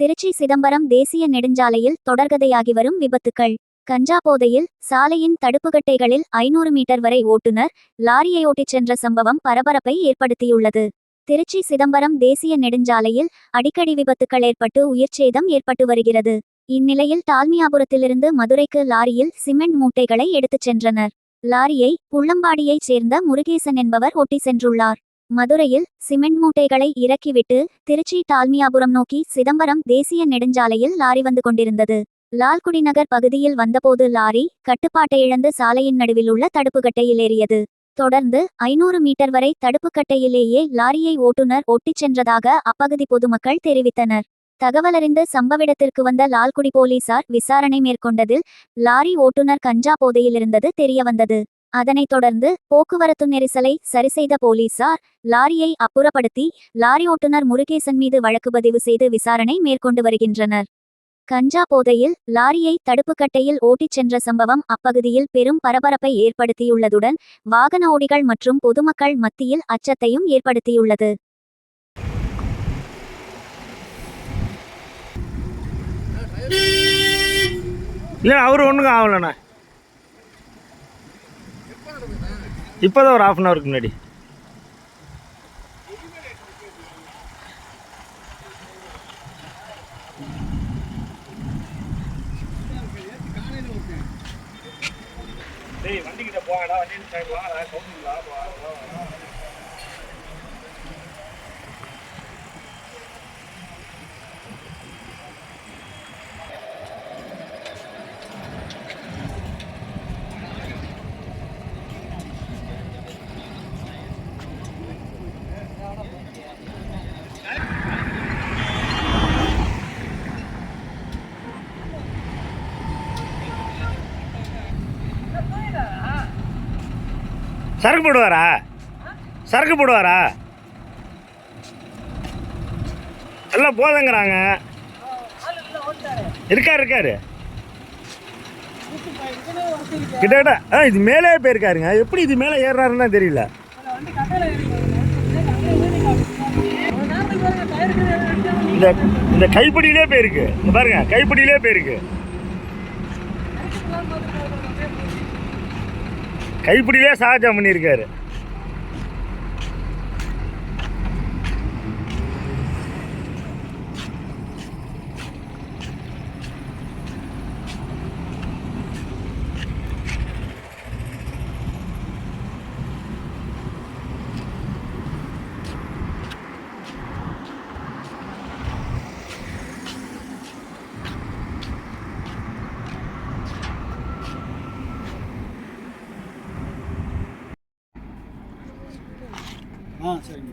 திருச்சி சிதம்பரம் தேசிய நெடுஞ்சாலையில் தொடர்கதையாகி வரும் விபத்துக்கள். கஞ்சா போதையில் சாலையின் தடுப்புக்கட்டைகளில் 500 மீட்டர் வரை ஓட்டுநர் லாரியை ஓட்டிச் சென்ற சம்பவம் பரபரப்பை ஏற்படுத்தியுள்ளது. திருச்சி சிதம்பரம் தேசிய நெடுஞ்சாலையில் அடிக்கடி விபத்துக்கள் ஏற்பட்டு உயிர்ச்சேதம் ஏற்பட்டு வருகிறது. இந்நிலையில் டால்மியாபுரத்திலிருந்து மதுரைக்கு லாரியில் சிமெண்ட் மூட்டைகளை எடுத்துச் சென்றனர். லாரியை புள்ளம்பாடியைச் சேர்ந்த முருகேசன் என்பவர் ஓட்டி சென்றுள்ளார். மதுரையில் சிமெண்ட் மூட்டைகளை இறக்கிவிட்டு திருச்சி டால்மியாபுரம் நோக்கி சிதம்பரம் தேசிய நெடுஞ்சாலையில் லாரி வந்து கொண்டிருந்தது. லால்குடி நகர் பகுதியில் வந்தபோது லாரி கட்டுப்பாட்டை இழந்து சாலையின் நடுவில் உள்ள தடுப்புக்கட்டையில் ஏறியது. தொடர்ந்து 500 மீட்டர் வரை தடுப்புக்கட்டையிலேயே லாரியை ஓட்டுநர் ஓட்டிச் சென்றதாக அப்பகுதி பொதுமக்கள் தெரிவித்தனர். தகவலறிந்து சம்பவிடத்திற்கு வந்த லால்குடி போலீசார் விசாரணை மேற்கொண்டதில் லாரி ஓட்டுநர் கஞ்சா போதையிலிருந்தது தெரியவந்தது. அதனைத் தொடர்ந்து போக்குவரத்து நெரிசலை சரிசெய்த போலீசார் லாரியை அப்புறப்படுத்தி லாரி ஓட்டுநர் முருகேசன் மீது வழக்கு பதிவு செய்து விசாரணை மேற்கொண்டு வருகின்றனர். கஞ்சா போதையில் லாரியை தடுப்புக்கட்டையில் ஓட்டிச் சென்ற சம்பவம் அப்பகுதியில் பெரும் பரபரப்பை ஏற்படுத்தியுள்ளதுடன் வாகன ஓட்டிகள் மற்றும் பொதுமக்கள் மத்தியில் அச்சத்தையும் ஏற்படுத்தியுள்ளது. இல்லை அவர் ஒன்றுங்க ஆகலண்ணா. இப்போதான் ஒரு ½ ஹவருக்கு முன்னாடி. வண்டிக்கிட்ட போங்கடா, சரக்கு போடுவாரா? சரக்கு போடுவாரா? எல்லாம் போதங்கிறாங்க. இருக்காரு கிட்ட இது மேலே போயிருக்காருங்க. எப்படி இது மேலே ஏறாருன்னு தெரியல. இந்த கைப்பிடியிலே போயிருக்கு. பாருங்க, கைப்பிடியிலே போயிருக்கு. கைப்பிடியிலே சாகஜம் பண்ணியிருக்காரு. சரிங்க.